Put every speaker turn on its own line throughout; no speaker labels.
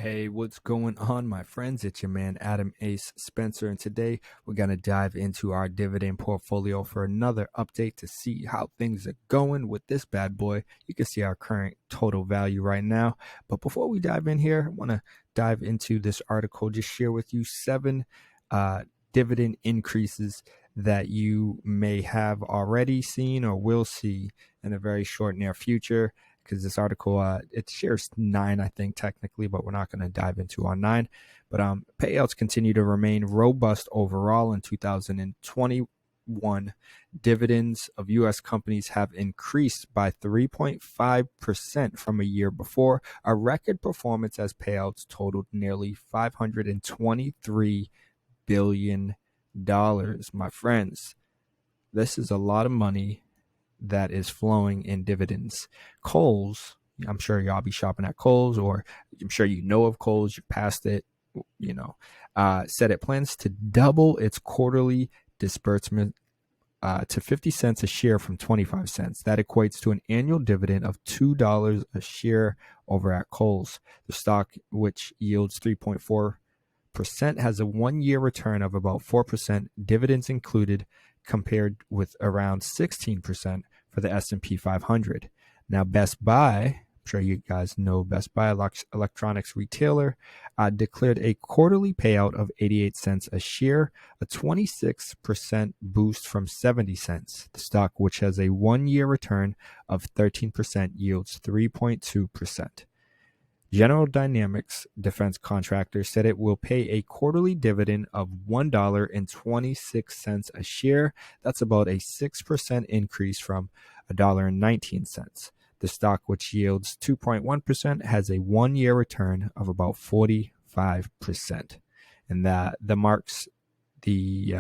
Hey, what's going on, my friends? It's your man, Adam Ace Spencer, and today we're going to dive into our dividend portfolio for another update to see how things are going with this bad boy. You can see our current total value right now. But before we dive in here, I want to dive into this article, just share with you 7 dividend increases that you may have already seen or will see in a very short near future. Because this article, it shares 9, I think, technically, but we're not going to dive into on 9. But payouts continue to remain robust overall in 2021. Dividends of U.S. companies have increased by 3.5% from a year before, a record performance as payouts totaled nearly $523 billion. My friends, this is a lot of money that is flowing in dividends. Kohl's, I'm sure y'all be shopping at Kohl's, or I'm sure you know of Kohl's, you passed it, said it plans to double its quarterly disbursement to 50 cents a share from 25 cents. That equates to an annual dividend of $2 a share over at Kohl's. The stock, which yields 3.4%, has a 1-year return of about 4%, dividends included, compared with around 16% for the S&P 500. Now, Best Buy, I'm sure you guys know Best Buy, electronics retailer, declared a quarterly payout of 88 cents a share, a 26% boost from 70 cents. The stock, which has a 1-year return of 13%, yields 3.2%. General Dynamics defense contractor said it will pay a quarterly dividend of $1.26 a share. That's about a 6% increase from $1.19. The stock, which yields 2.1%, has a 1-year return of about 45%. And that marks the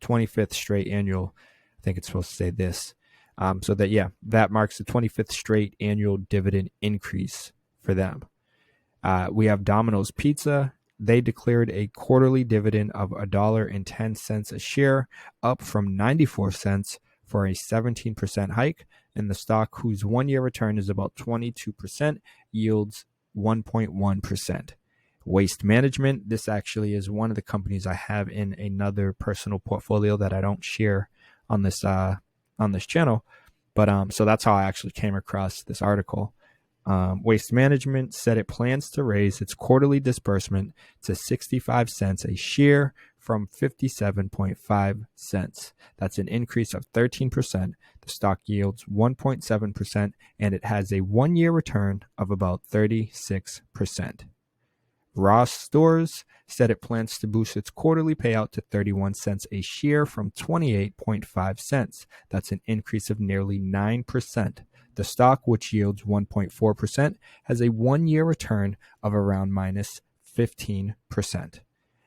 25th straight annual, I think it's supposed to say this. That marks the 25th straight annual dividend increase for them. We have Domino's Pizza. They declared a quarterly dividend of $1.10 a share, up from 94 cents for a 17% hike. And the stock, whose 1-year return is about 22%, yields 1.1%. Waste Management. This actually is one of the companies I have in another personal portfolio that I don't share on this channel. But so that's how I actually came across this article. Waste Management said it plans to raise its quarterly disbursement to 65 cents a share from 57.5 cents. That's an increase of 13%. The stock yields 1.7%, and it has a 1-year return of about 36%. Ross Stores said it plans to boost its quarterly payout to 31 cents a share from 28.5 cents. That's an increase of nearly 9%. The stock, which yields 1.4%, has a 1-year return of around minus 15%.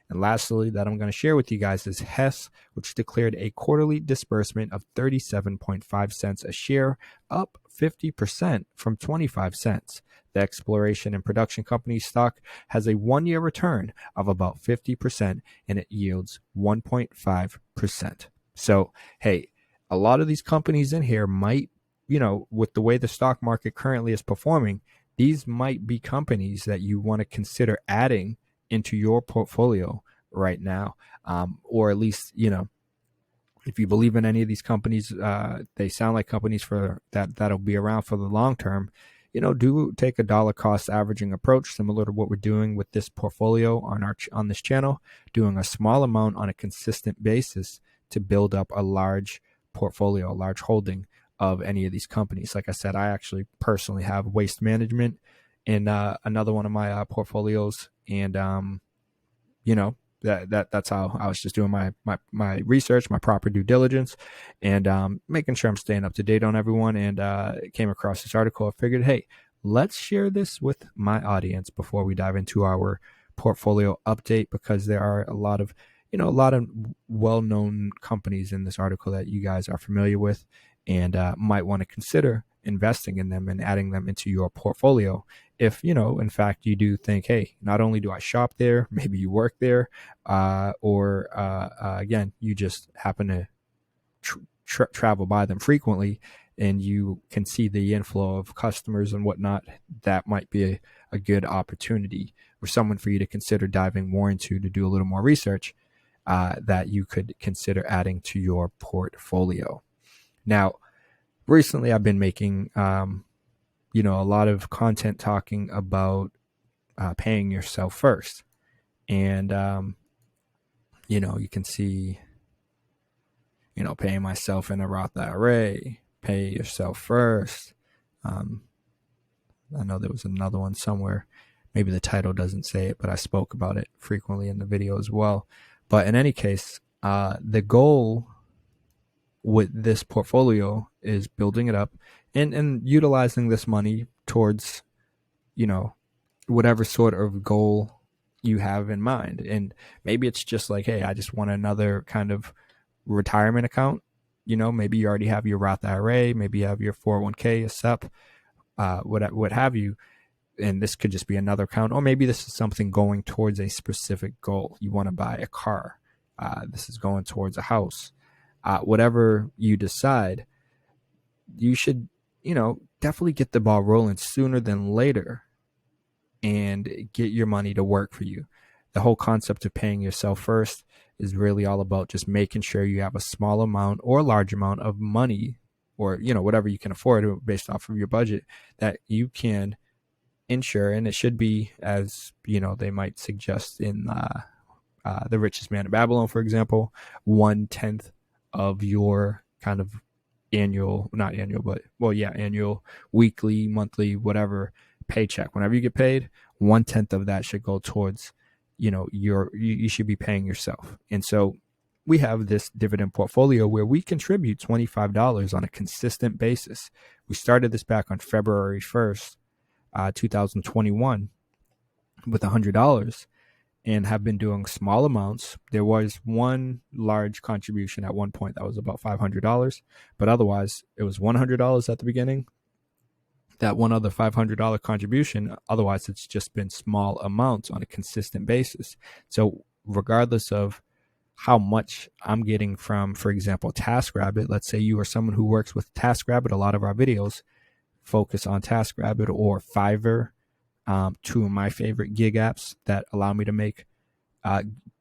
And lastly, that I'm going to share with you guys is Hess, which declared a quarterly disbursement of 37.5 cents a share, up 50% from 25 cents. The exploration and production company stock has a 1-year return of about 50%, and it yields 1.5%. So, hey, a lot of these companies in here might, with the way the stock market currently is performing, these might be companies that you want to consider adding into your portfolio right now. Or at least, if you believe in any of these companies, they sound like companies that'll be around for the long term. Do take a dollar cost averaging approach, similar to what we're doing with this portfolio on this channel, doing a small amount on a consistent basis to build up a large portfolio, a large holding of any of these companies. Like I said, I actually personally have Waste Management in another one of my portfolios, and that's how I was just doing my research, my proper due diligence, and making sure I'm staying up to date on everyone. And came across this article. I figured, hey, let's share this with my audience before we dive into our portfolio update, because there are a lot of well-known companies in this article that you guys are familiar with, and might want to consider investing in them and adding them into your portfolio. If, in fact, you do think, hey, not only do I shop there, maybe you work there, or again, you just happen to travel by them frequently, and you can see the inflow of customers and whatnot, that might be a good opportunity or someone for you to consider diving more into to do a little more research that you could consider adding to your portfolio. Now, recently I've been making, a lot of content talking about paying yourself first. And, you can see, paying myself in a Roth IRA, pay yourself first. I know there was another one somewhere. Maybe the title doesn't say it, but I spoke about it frequently in the video as well. But in any case, the goal with this portfolio is building it up and utilizing this money towards, whatever sort of goal you have in mind. And maybe it's just like, hey, I just want another kind of retirement account. Maybe you already have your Roth IRA, maybe you have your 401k, a SEP, what have you. And this could just be another account, or maybe this is something going towards a specific goal. You want to buy a car. This is going towards a house. Whatever you decide, you should, definitely get the ball rolling sooner than later and get your money to work for you. The whole concept of paying yourself first is really all about just making sure you have a small amount or large amount of money, or, whatever you can afford based off of your budget, that you can insure. And it should be, as, they might suggest in The Richest Man in Babylon, for example, 1/10 of your kind of annual, weekly, monthly, whatever paycheck. Whenever you get paid, 1/10 of that should go towards, you should be paying yourself. And so we have this dividend portfolio where we contribute $25 on a consistent basis. We started this back on February 1st, 2021 with $100 and have been doing small amounts. There was one large contribution at one point that was about $500, but otherwise it was $100 at the beginning. That one other $500 contribution, otherwise it's just been small amounts on a consistent basis. So regardless of how much I'm getting from, for example, TaskRabbit, let's say you are someone who works with TaskRabbit, a lot of our videos focus on TaskRabbit or Fiverr, two of my favorite gig apps that allow me to make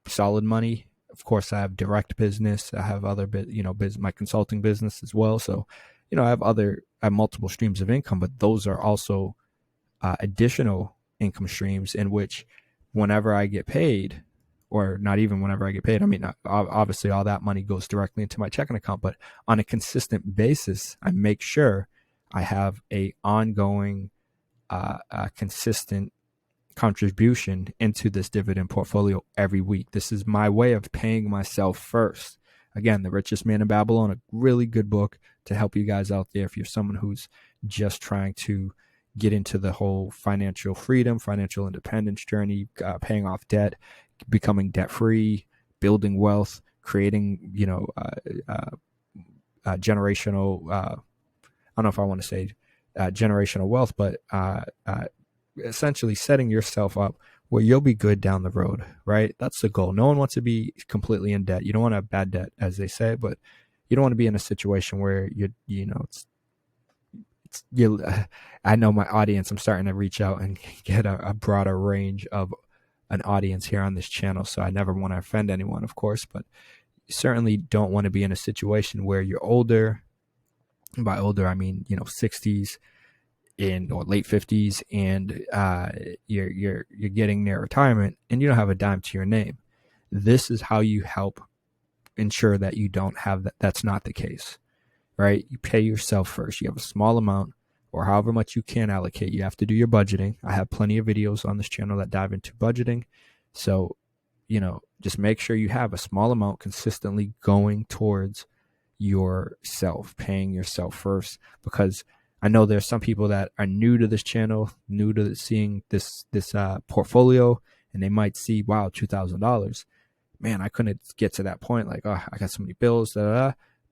solid money. Of course, I have direct business. I have other my consulting business as well. So, I have multiple streams of income, but those are also additional income streams in which whenever I get paid, or not even whenever I get paid, I mean, obviously all that money goes directly into my checking account, but on a consistent basis, I make sure I have a ongoing, consistent contribution into this dividend portfolio every week. This is my way of paying myself first. Again, The Richest Man in Babylon, a really good book to help you guys out there if you're someone who's just trying to get into the whole financial freedom, financial independence journey, paying off debt, becoming debt-free, building wealth, creating, generational, I don't know if I want to say generational wealth, but essentially setting yourself up where you'll be good down the road, right? That's the goal. No one wants to be completely in debt. You don't want to have bad debt, as they say, but you don't want to be in a situation where I know my audience, I'm starting to reach out and get a broader range of an audience here on this channel. So I never want to offend anyone, of course, but you certainly don't want to be in a situation where you're older. By older, I mean, 60s or late 50s, and you're getting near retirement and you don't have a dime to your name. This is how you help ensure that you don't have that. That's not the case, right? You pay yourself first. You have a small amount or however much you can allocate. You have to do your budgeting. I have plenty of videos on this channel that dive into budgeting. So, just make sure you have a small amount consistently going towards yourself, paying yourself first, because I know there's some people that are new to this channel, new to seeing this portfolio, and they might see, wow, $2,000. Man, I couldn't get to that point. Like, oh, I got so many bills,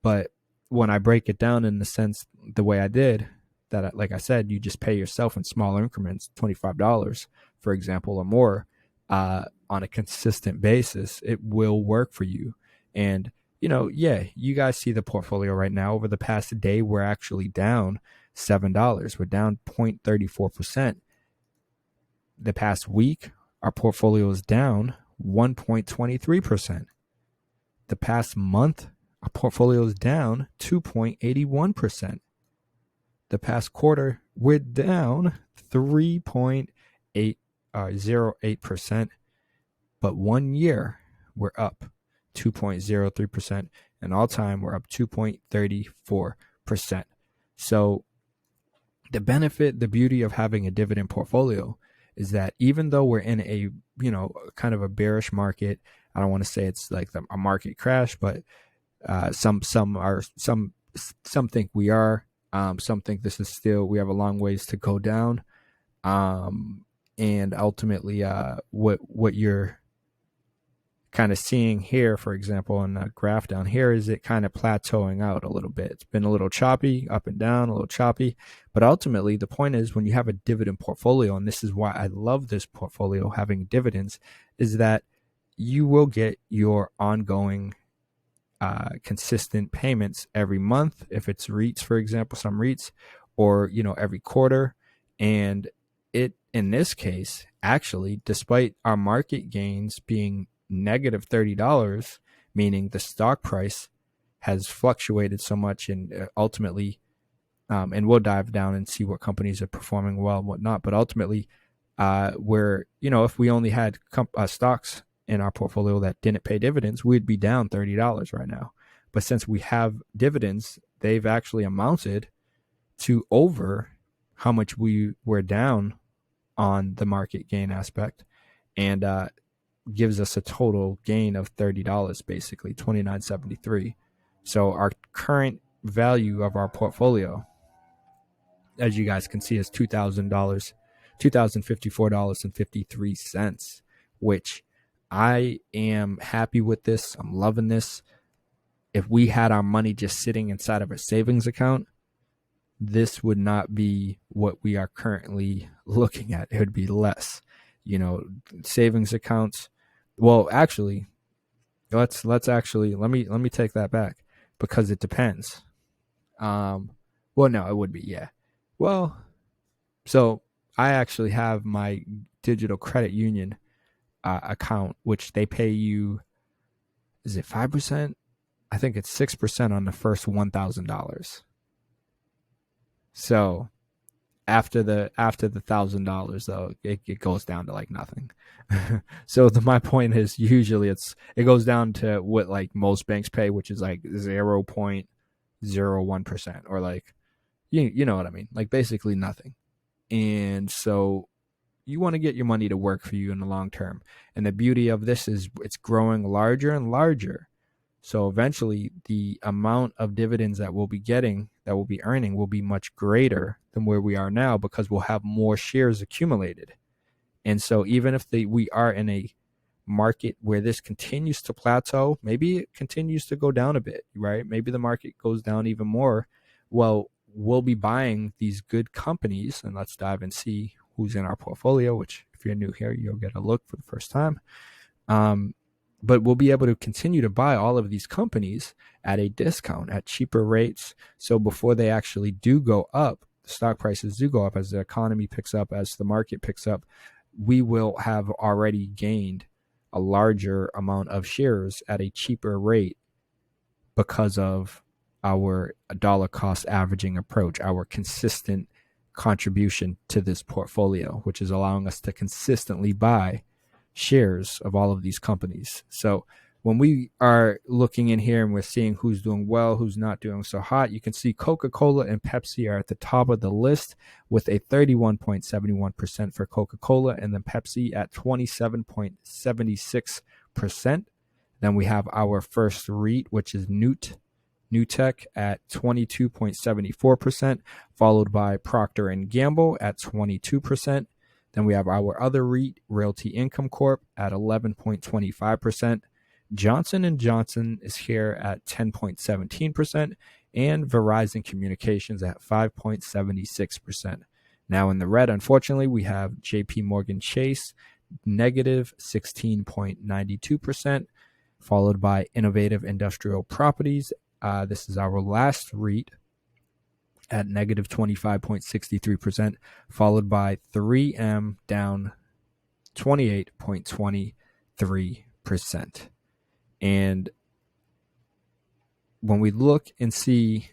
But when I break it down in the sense, the way I did, that, like I said, you just pay yourself in small increments, $25, for example, or more, on a consistent basis, it will work for you. And, you guys see the portfolio right now. Over the past day, we're actually down $7. We're down 0.34%. The past week, our portfolio is down 1.23%. The past month, our portfolio is down 2.81%. The past quarter, we're down 3.08%. But 1 year, we're up 2.03%. And all time, we're up 2.34%. So the benefit, the beauty of having a dividend portfolio is that even though we're in a, kind of a bearish market, I don't want to say it's like a market crash, but some think we are. Some think this is still, we have a long ways to go down. And ultimately, what you're kind of seeing here, for example, on the graph down here, is it kind of plateauing out a little bit. It's been a little choppy, up and down, a little choppy. But ultimately, the point is when you have a dividend portfolio, and this is why I love this portfolio, having dividends, is that you will get your ongoing consistent payments every month. If it's REITs, for example, some REITs, or, every quarter. And it, in this case, actually, despite our market gains being negative $30, meaning the stock price has fluctuated so much, and ultimately, and we'll dive down and see what companies are performing well and whatnot, but ultimately, where, if we only had stocks in our portfolio that didn't pay dividends, we'd be down $30 right now. But since we have dividends, they've actually amounted to over how much we were down on the market gain aspect, and gives us a total gain of $30, basically $29.73. So our current value of our portfolio, as you guys can see, is $2,054.53, which I am happy with this. I'm loving this. If we had our money just sitting inside of a savings account, this would not be what we are currently looking at. It would be less. Savings accounts. Well, actually, let me take that back, because it depends. Well, no, it would be, yeah. Well, so I actually have my digital credit union account, which they pay you, is it 5%? I think it's 6% on the first $1,000. So after the $1,000 though, it goes down to like nothing. So my point is, usually it goes down to what like most banks pay, which is like 0.01%, or like you know what I mean, like basically nothing. And so you want to get your money to work for you in the long term. And the beauty of this is it's growing larger and larger. So eventually the amount of dividends that we'll be getting, that we'll be earning, will be much greater than where we are now, because we'll have more shares accumulated. And so even if we are in a market where this continues to plateau, maybe it continues to go down a bit, right? Maybe the market goes down even more. Well, we'll be buying these good companies, and let's dive and see who's in our portfolio, which if you're new here, you'll get a look for the first time. But we'll be able to continue to buy all of these companies at a discount, at cheaper rates. So before they actually do go up, the stock prices do go up as the economy picks up, as the market picks up, we will have already gained a larger amount of shares at a cheaper rate because of our dollar cost averaging approach, our consistent contribution to this portfolio, which is allowing us to consistently buy shares of all of these companies. So when we are looking in here and we're seeing who's doing well, who's not doing so hot, you can see Coca-Cola and Pepsi are at the top of the list with a 31.71% for Coca-Cola, and then Pepsi at 27.76%. Then we have our first REIT, which is Newtek at 22.74%, followed by Procter & Gamble at 22%. Then we have our other REIT, Realty Income Corp, at 11.25%. Johnson & Johnson is here at 10.17%, and Verizon Communications at 5.76%. Now in the red, unfortunately, we have JP Morgan Chase, negative 16.92%, followed by Innovative Industrial Properties. This is our last REIT at negative 25.63%, followed by 3M down 28.23%. And when we look and see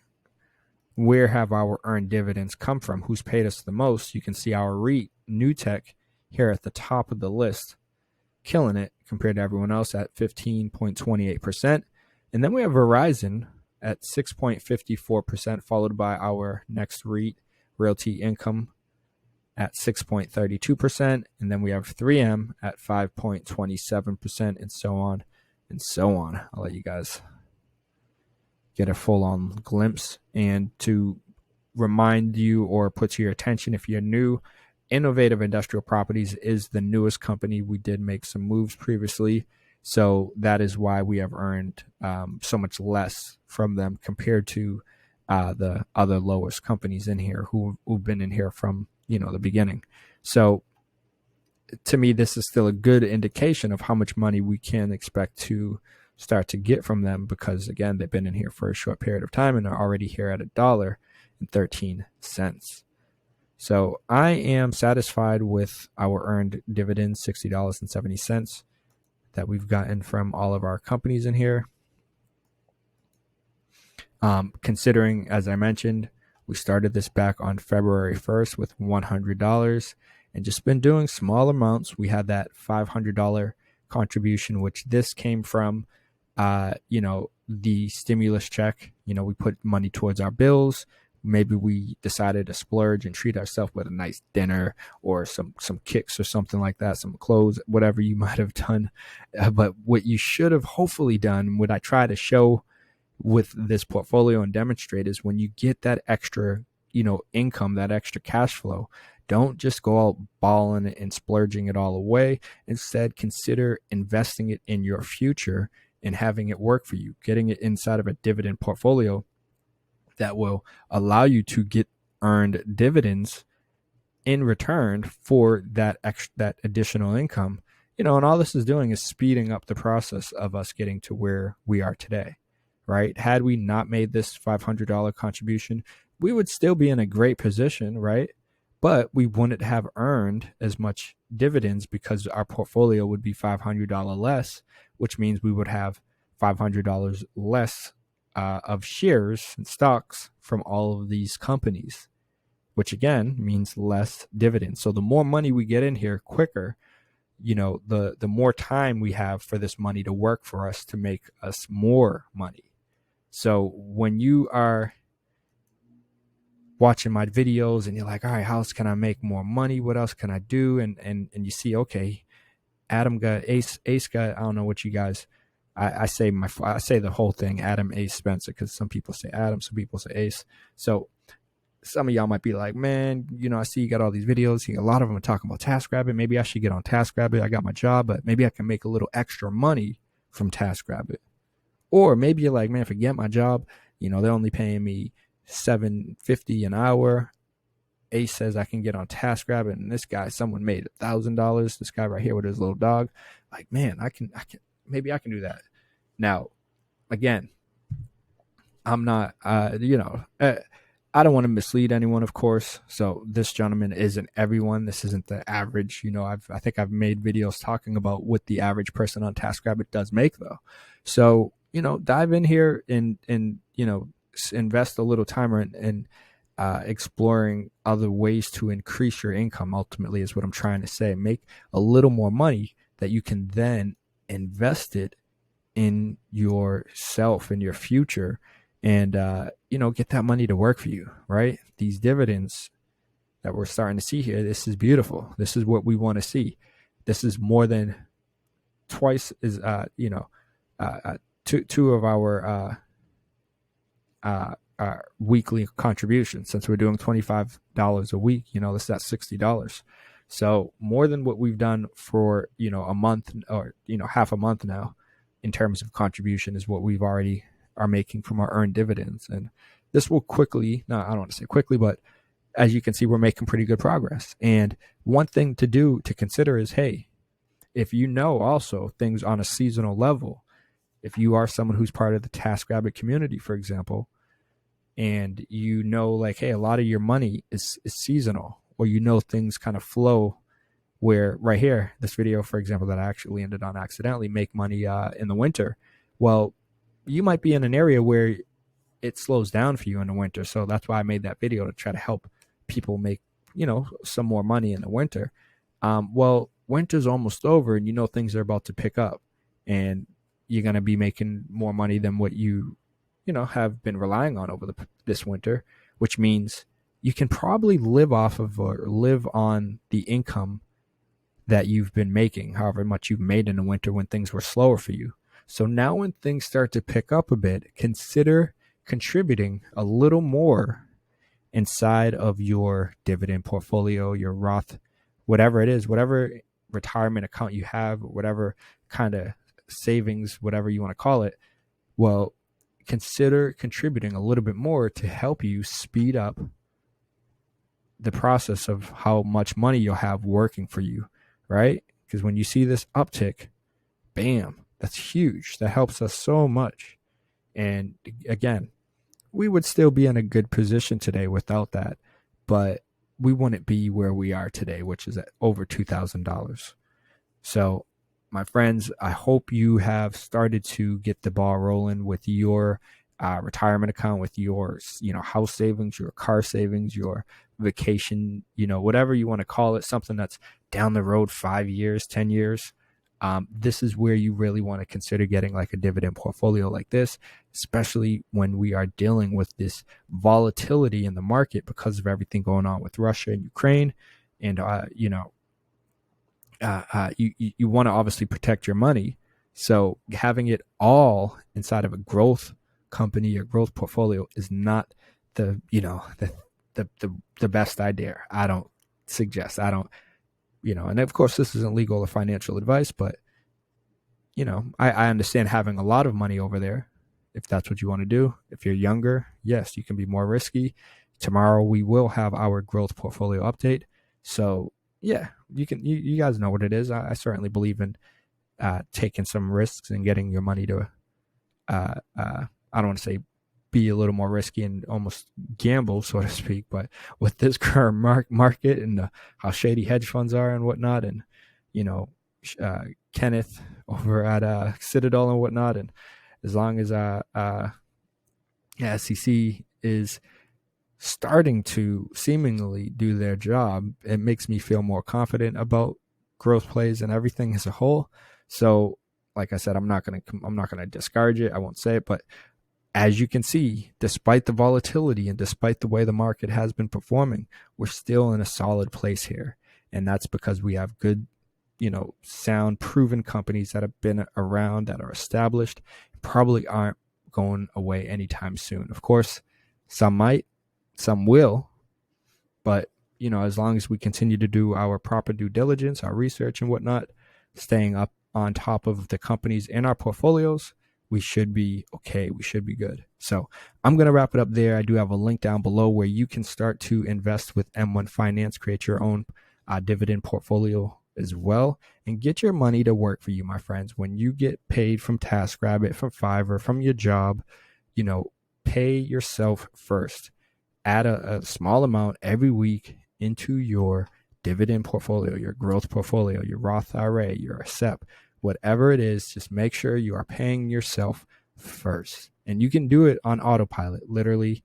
where have our earned dividends come from, who's paid us the most, you can see our REIT, Newtek, here at the top of the list, killing it compared to everyone else at 15.28%. And then we have Verizon at 6.54%, followed by our next REIT, Realty Income, at 6.32%. And then we have 3M at 5.27%, and so on and so on. I'll let you guys get a full-on glimpse. And to remind you or put to your attention, if you're new, Innovative Industrial Properties is the newest company. We did make some moves previously, so that is why we have earned so much less from them compared to the other lowest companies in here who've been in here from the beginning. So to me, this is still a good indication of how much money we can expect to start to get from them, because again, they've been in here for a short period of time and are already here at $1.13. So I am satisfied with our earned dividends, $60.70 that we've gotten from all of our companies in here. Considering, as I mentioned, we started this back on February 1st with $100 and just been doing small amounts. We had that $500 contribution, which this came from, the stimulus check. We put money towards our bills. Maybe we decided to splurge and treat ourselves with a nice dinner or some kicks or something like that, some clothes, whatever you might have done. But what you should have hopefully done, what I try to show with this portfolio and demonstrate, is when you get that extra, income, that extra cash flow, don't just go out balling and splurging it all away. Instead, consider investing it in your future and having it work for you, getting it inside of a dividend portfolio that will allow you to get earned dividends in return for that additional income. And all this is doing is speeding up the process of us getting to where we are today, right? Had we not made this $500 contribution, we would still be in a great position, right? But we wouldn't have earned as much dividends because our portfolio would be $500 less, which means we would have $500 less of shares and stocks from all of these companies, which again means less dividends. So the more money we get in here quicker, the more time we have for this money to work for us to make us more money. So when you are watching my videos and you're like, all right, how else can I make more money? What else can I do? And you see, okay, Adam got Ace got, I don't know what you guys, I say the whole thing, Adam, Ace, Spencer, because some people say Adam, some people say Ace. So some of y'all might be like, man, I see you got all these videos. A lot of them are talking about TaskRabbit. Maybe I should get on TaskRabbit. I got my job, but maybe I can make a little extra money from TaskRabbit. Or maybe you're like, man, forget my job. They're only paying me $7.50 an hour. Ace says I can get on TaskRabbit, and this guy, someone made $1,000. This guy right here with his little dog. Like, man, maybe I can do that. Now, again, I'm not, I don't want to mislead anyone, of course. So this gentleman isn't everyone. This isn't the average. I think I've made videos talking about what the average person on TaskRabbit does make, though. So, dive in here and invest a little time in exploring other ways to increase your income. Ultimately, is what I'm trying to say. Make a little more money that you can then invest it in yourself, in your future, and get that money to work for you, right? These dividends that we're starting to see here, this is beautiful. This is what we want to see. This is more than twice as two of our weekly contributions. Since we're doing $25 a week, this is at $60. So more than what we've done for a month or half a month now in terms of contribution is what we've already are making from our earned dividends. And this will quickly, no, I don't want to say quickly, but as you can see, we're making pretty good progress. And one thing to consider is, hey, if also things on a seasonal level, if you are someone who's part of the TaskRabbit community, for example, and like, hey, a lot of your money is seasonal, or things kind of flow where right here, this video, for example, that I actually ended on accidentally, make money in the winter. Well, you might be in an area where it slows down for you in the winter. So that's why I made that video, to try to help people make, some more money in the winter. Well, winter's almost over, and things are about to pick up, and you're going to be making more money than what you have been relying on over this winter, which means you can probably live off of or live on the income that you've been making, however much you've made in the winter when things were slower for you. So now when things start to pick up a bit, consider contributing a little more inside of your dividend portfolio, your Roth, whatever it is, whatever retirement account you have, whatever kind of savings, whatever you want to call it. Well, consider contributing a little bit more to help you speed up the process of how much money you'll have working for you, right? Because when you see this uptick, bam, that's huge. That helps us so much. And again, we would still be in a good position today without that, but we wouldn't be where we are today, which is at over $2,000. So, my friends, I hope you have started to get the ball rolling with your retirement account, with your, house savings, your car savings, your vacation, whatever you want to call it, something that's down the road 5 years, 10 years. This is where you really want to consider getting like a dividend portfolio like this, especially when we are dealing with this volatility in the market because of everything going on with Russia and Ukraine. And, you want to obviously protect your money. So having it all inside of a growth company or growth portfolio is not the best idea. I don't suggest, and of course this isn't legal or financial advice, but I understand having a lot of money over there if that's what you want to do. If you're younger, yes, you can be more risky. Tomorrow we will have our growth portfolio update. So yeah, you guys know what it is. I certainly believe in taking some risks and getting your money to I don't want to say be a little more risky and almost gamble, so to speak, but with this current market and how shady hedge funds are and whatnot, and Kenneth over at Citadel and whatnot, and as long as SEC is starting to seemingly do their job, it makes me feel more confident about growth plays and everything as a whole. So, like I said, I'm not gonna discourage it. I won't say it, but as you can see, despite the volatility and despite the way the market has been performing, we're still in a solid place here, and that's because we have good, sound, proven companies that have been around, that are established, probably aren't going away anytime soon. Of course, some might. Some will, but as long as we continue to do our proper due diligence, our research and whatnot, staying up on top of the companies in our portfolios, we should be okay. We should be good. So I'm going to wrap it up there. I do have a link down below where you can start to invest with M1 Finance, create your own dividend portfolio as well, and get your money to work for you, my friends. When you get paid from TaskRabbit, from Fiverr, from your job, pay yourself first. Add a small amount every week into your dividend portfolio, your growth portfolio, your Roth IRA, your SEP, whatever it is. Just make sure you are paying yourself first. And you can do it on autopilot. Literally,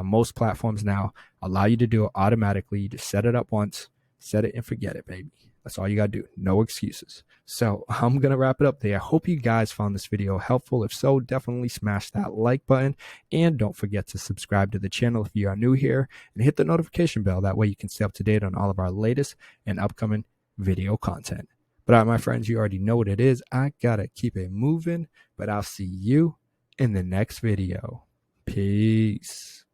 most platforms now allow you to do it automatically. You just set it up once, set it and forget it, baby. That's all you got to do. No excuses. So I'm going to wrap it up there. I hope you guys found this video helpful. If so, definitely smash that like button. And don't forget to subscribe to the channel if you are new here. And hit the notification bell. That way you can stay up to date on all of our latest and upcoming video content. But all right, my friends, you already know what it is. I got to keep it moving. But I'll see you in the next video. Peace.